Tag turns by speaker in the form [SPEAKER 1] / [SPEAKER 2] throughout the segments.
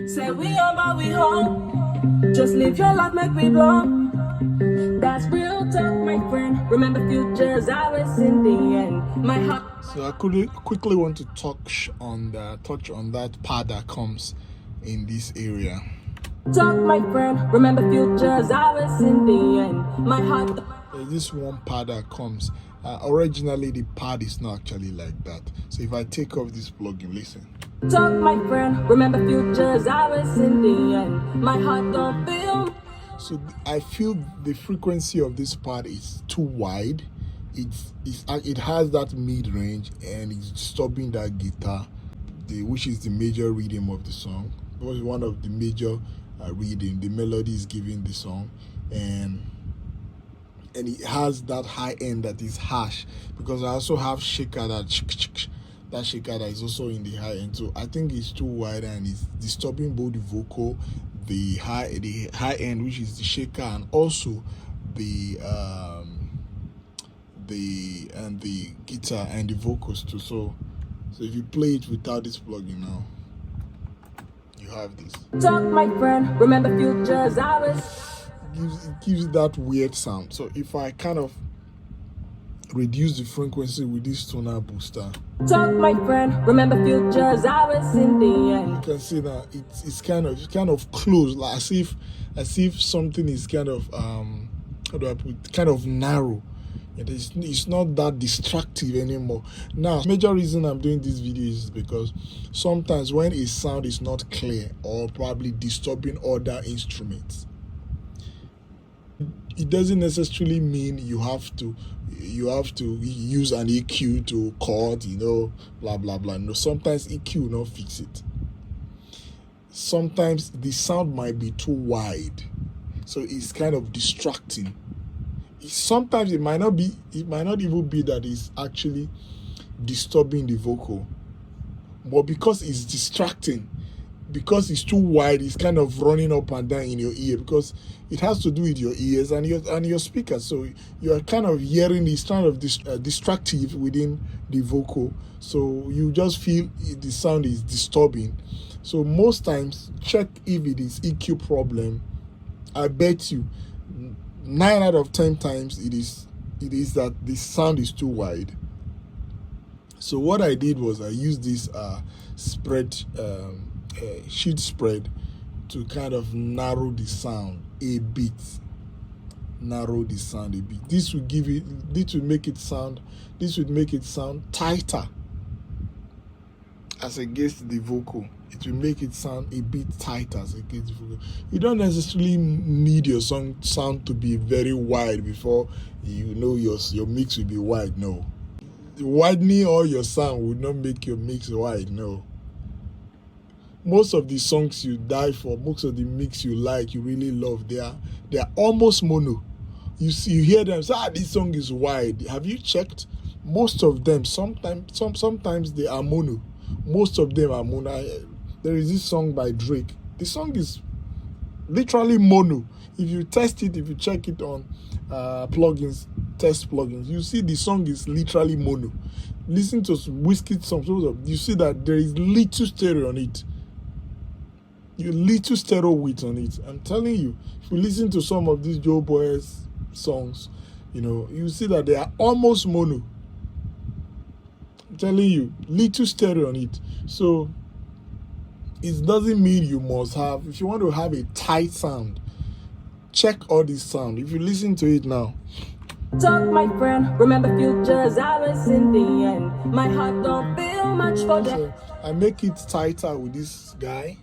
[SPEAKER 1] Say we on my way home. Just live your life, make me blow. That's real talk, my friend. Remember futures always in the end. My heart.
[SPEAKER 2] So I quickly want to touch on that part that comes in this area.
[SPEAKER 1] Talk, my friend. Remember futures always in the end. My heart.
[SPEAKER 2] There's this one pad that comes. Originally, the pad is not actually like that. So if I take off this plugin, listen.
[SPEAKER 1] Talk, my friend. Remember futures always in the end. My heart don't feel.
[SPEAKER 2] So I feel the frequency of this pad is too wide. It has that mid range and it's disturbing that guitar, which is the major rhythm of the song. It was one of the major rhythm. The melody is giving the song, and it has that high end that is harsh, because I also have shaker that shaker that is also in the high end. So I think it's too wide and it's disturbing both the vocal, the high end, which is the shaker, and also the guitar and the vocals too. So if you play it without this plugin now, you have this.
[SPEAKER 1] Talk, my friend. Remember futures always.
[SPEAKER 2] It gives that weird sound. So if I kind of reduce the frequency with this tonal booster,
[SPEAKER 1] talk, my friend. Remember futures always in the end.
[SPEAKER 2] you can see that it's kind of close, like as if something is kind of how do I put it? Kind of narrow. It's not that destructive anymore. Now, major reason I'm doing this video is because sometimes when a sound is not clear or probably disturbing other instruments, it doesn't necessarily mean you have to use an EQ to chord, blah blah blah. No, sometimes EQ will not fix it. Sometimes the sound might be too wide, so it's kind of distracting. Sometimes it might not even be that it's actually disturbing the vocal, but because it's distracting, because it's too wide, it's kind of running up and down in your ear, because it has to do with your ears and your speakers. So you're kind of hearing it's kind of distractive within the vocal, so you just feel the sound is disturbing. So most times, check if it is EQ problem. I bet you 9 out of 10 times it is that the sound is too wide. So what I did was I used this sheet spread to kind of narrow the sound a bit. This would make it sound tighter as against the vocal. It will make it sound a bit tighter as against the vocal. You don't necessarily need your sound to be very wide before your mix will be wide. No. Widening all your sound would not make your mix wide. No. Most of the songs you die for, most of the mix you like, you really love, they are almost mono. You hear them say, this song is wide. Have you checked? Most of them, sometimes they are mono. Most of them are mono. There is this song by Drake. The song is literally mono. If you test it, if you check it on plugins, test plugins, you see the song is literally mono. Listen to Wizkid songs, you see that there is little stereo on it. Little stereo width on it. I'm telling you, if you listen to some of these Joe Boys songs, you see that they are almost mono. I'm telling you, little stereo on it. So it doesn't mean you must have. If you want to have a tight sound, check all this sound. If you listen to it now.
[SPEAKER 1] Talk, my friend. Remember futures always in the end. My heart don't feel much for that.
[SPEAKER 2] So I make it tighter with this guy.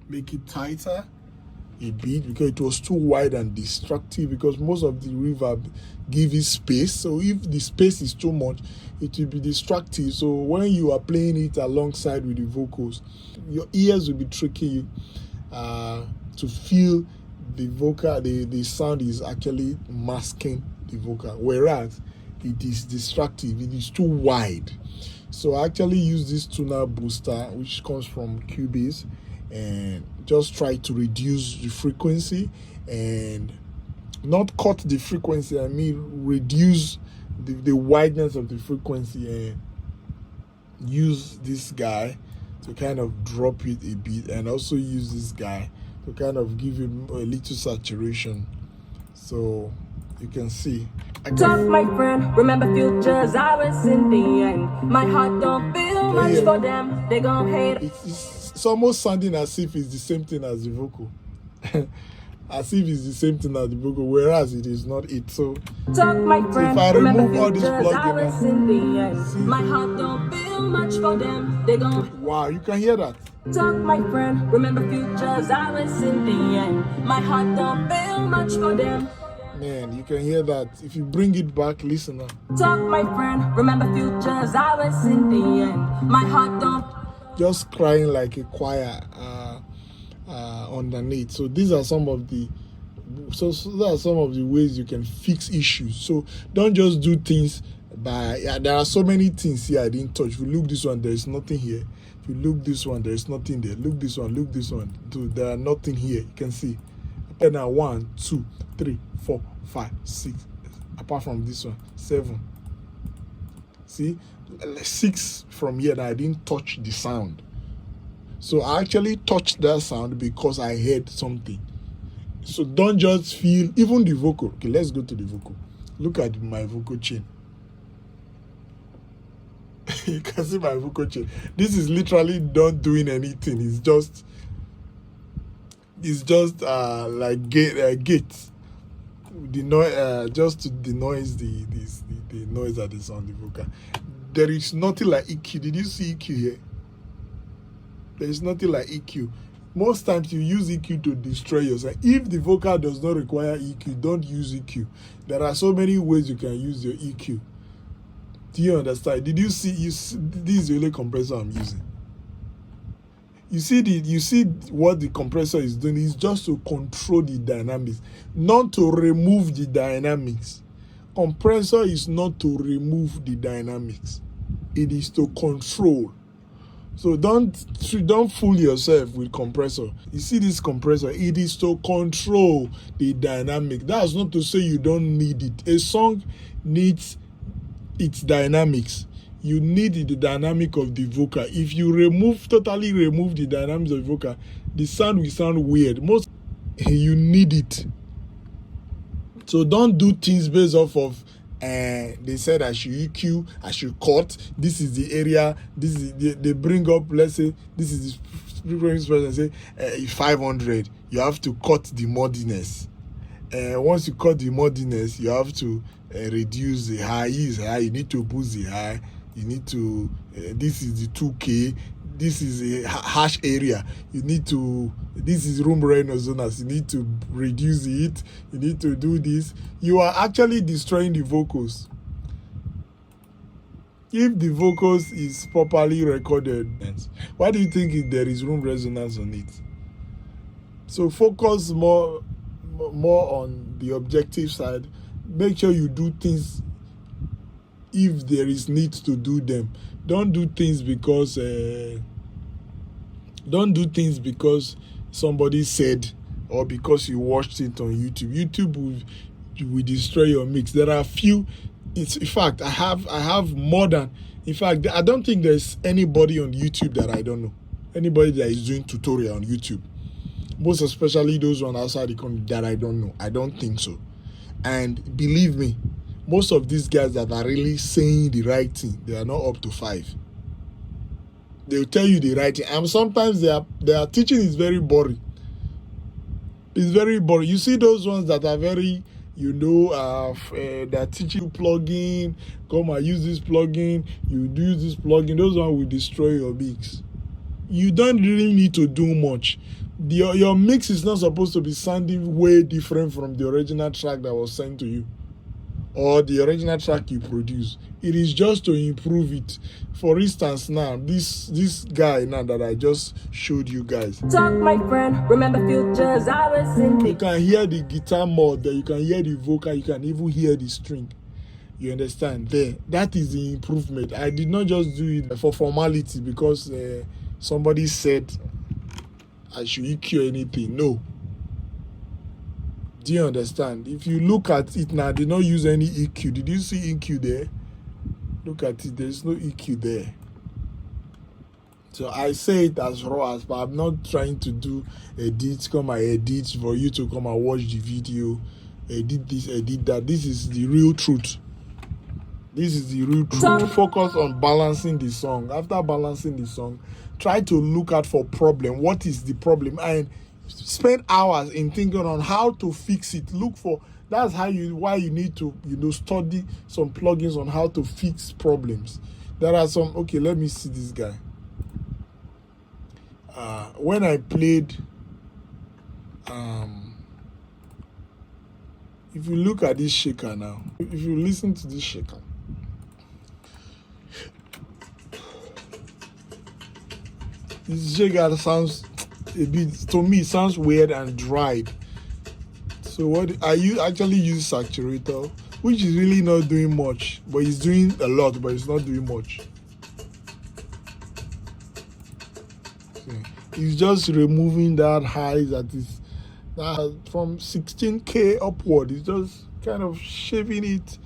[SPEAKER 2] Make it tighter a bit because it was too wide and destructive, because most of the reverb give it space. So if the space is too much, it will be destructive. So when you are playing it alongside with the vocals, your ears will be tricking you to feel the vocal, the sound is actually masking the vocal, whereas it is destructive, it is too wide. So I actually use this tuner booster, which comes from Cubase, and just try to reduce the frequency and not cut the frequency, I mean reduce the wideness of the frequency, and use this guy to kind of drop it a bit, and also use this guy to kind of give it a little saturation. So you can see.
[SPEAKER 1] Talk, my friend, remember futures always in the end. My heart don't feel much for them, they gon' hate.
[SPEAKER 2] It's almost sounding as if it's the same thing as the vocal. As if it's the same thing as the vocal, whereas it is not it. So
[SPEAKER 1] talk, my friend,
[SPEAKER 2] if I remove all this
[SPEAKER 1] plugin, in the end. My heart don't feel much for them, they gon'.
[SPEAKER 2] Wow, you can hear that.
[SPEAKER 1] Talk, my friend, remember futures always in the end. My heart don't feel much for them.
[SPEAKER 2] Man, you can hear that. If you bring it back, listen up.
[SPEAKER 1] Talk, my friend, remember futures always in the end. My heart don't.
[SPEAKER 2] Just crying like a choir underneath. So these are some of the ways you can fix issues. So don't just do things by there are so many things here I didn't touch. If you look this one, there is nothing here. If you look this one, there is nothing there. Look this one, look this one. Dude, there are nothing here. You can see. And now 1, 2, 3, 4, 5, 6. Apart from this one, 7. See, 6 from here that I didn't touch the sound. So I actually touched that sound because I heard something. So don't just feel, even the vocal. Okay, let's go to the vocal. Look at my vocal chain. You can see my vocal chain. This is literally not doing anything. It's just like gates. The noise, just to denoise the noise that is on the vocal. There is nothing like EQ. Did you see EQ here? There is nothing like EQ. Most times you use EQ to destroy yourself. If the vocal does not require EQ, don't use EQ. There are so many ways you can use your EQ. Do you understand? Did you see? This is the only compressor I'm using. You see what the compressor is doing is just to control the dynamics, not to remove the dynamics. Compressor is not to remove the dynamics. It is to control. So don't fool yourself with compressor. You see this compressor, it is to control the dynamic. That's not to say you don't need it. A song needs its dynamics. You need the dynamic of the vocal. If you totally remove the dynamics of the vocal, the sound will sound weird. You need it. So don't do things based off of they said I should EQ, I should cut. This is the area. This is they bring up. Let's say this is the person say 500. You have to cut the muddiness. Once you cut the muddiness, you have to reduce the high. Is high. You need to boost the high. You need to. This is the 2K. This is a harsh area. You need to. This is room zonas. You need to reduce it. You need to do this. You are actually destroying the vocals. If the vocals is properly recorded, why do you think there is room resonance on it? So focus more on the objective side. Make sure you do things if there is need to do them. Don't do things because somebody said or because you watched it on YouTube. YouTube will destroy your mix. There are few. In fact, I have more than. In fact, I don't think there's anybody on YouTube that I don't know. Anybody that is doing tutorial on YouTube. Most especially those ones outside the country that I don't know. I don't think so. And believe me, most of these guys that are really saying the right thing, they are not up to 5. They'll tell you the right thing. And sometimes their teaching is very boring. It's very boring. You see those ones that are very, they're teaching you plugin. Come and use this plugin. You do this plugin. Those ones will destroy your mix. You don't really need to do much. Your mix is not supposed to be sounding way different from the original track that was sent to you, or the original track you produce. It is just to improve it. For instance, now this guy now that I just showed you guys.
[SPEAKER 1] Talk, my friend. Remember futures always in the.
[SPEAKER 2] You can hear the guitar more there. You can hear the vocal. You can even hear the string. You understand? There. That is the improvement. I did not just do it for formality because somebody said I should EQ anything. No. Do you understand? If you look at it now, they don't use any EQ. Did you see EQ there? Look at it. There's no EQ there. So I say it as raw as, but I'm not trying to do edits, come and edit for you to come and watch the video, edit this, edit that. This is the real truth. This is the real truth. Focus on balancing the song. After balancing the song, try to look out for problem. What is the problem? And spend hours in thinking on how to fix it. Look for, that's why you need to, study some plugins on how to fix problems. There are some, okay, let me see this guy. When I played, if you look at this shaker now, if you listen to this shaker, this shaker sounds a bit, to me, it sounds weird and dried. So what I actually use saturator, which is really not doing much, but it's doing a lot, but it's not doing much. It's just removing that high that is from 16K upward. It's just kind of shaving it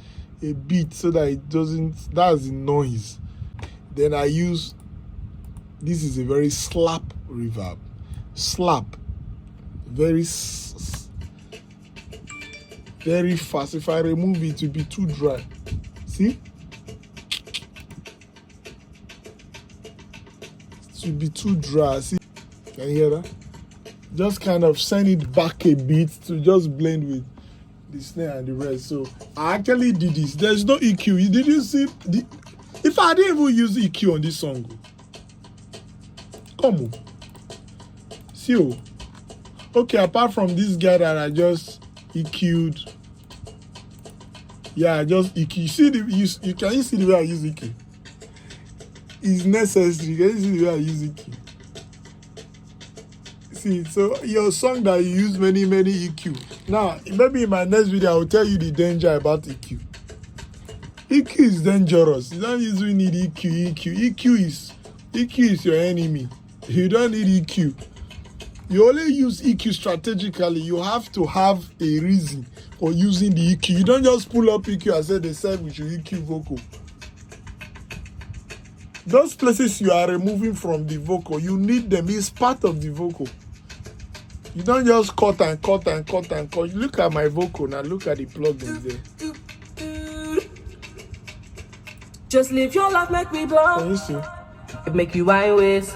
[SPEAKER 2] a bit so that it doesn't, that's the noise. Then I use, this is a very slap reverb. Slap. Very fast. If I remove it, it will be too dry. See? It will be too dry. See? Can you hear that? Just kind of send it back a bit to just blend with the snare and the rest. So I actually did this. There's no EQ. Did you see? If I didn't even use EQ on this song, come on. See, oh. Okay, apart from this guy that I just EQ'd. Yeah, I just EQ. Can you see the way I use EQ? It's necessary. Can you see the way I use EQ? See, so your song that you use many EQ. Now, maybe in my next video, I will tell you the danger about EQ. EQ is dangerous. You don't usually need EQ. EQ is your enemy. You don't need EQ. You only use EQ strategically. You have to have a reason for using the EQ. You don't just pull up EQ and say they said we should EQ vocal. Those places you are removing from the vocal, you need them. It's part of the vocal. You don't just cut and cut and cut and cut. Look at my vocal now. Look at the plugins there.
[SPEAKER 1] Just live your life, make me blow.
[SPEAKER 2] Can you see?
[SPEAKER 1] Make you wine ways.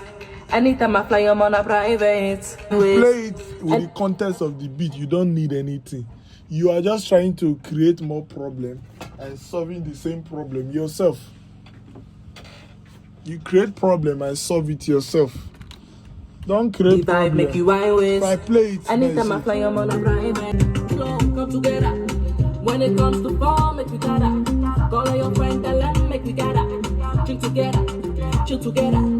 [SPEAKER 1] Anytime I fly, I'm on a private.
[SPEAKER 2] Play it with the context of the beat. You don't need anything. You are just trying to create more problem and solving the same problem yourself. You create problem and solve it yourself. Don't create problem.
[SPEAKER 1] Make you wine ways.
[SPEAKER 2] If I play it,
[SPEAKER 1] anytime I fly, I'm on a private. So come together. When it comes to fall, make we gather. Call your friend, tell them, make we gather. Drink together, chill together.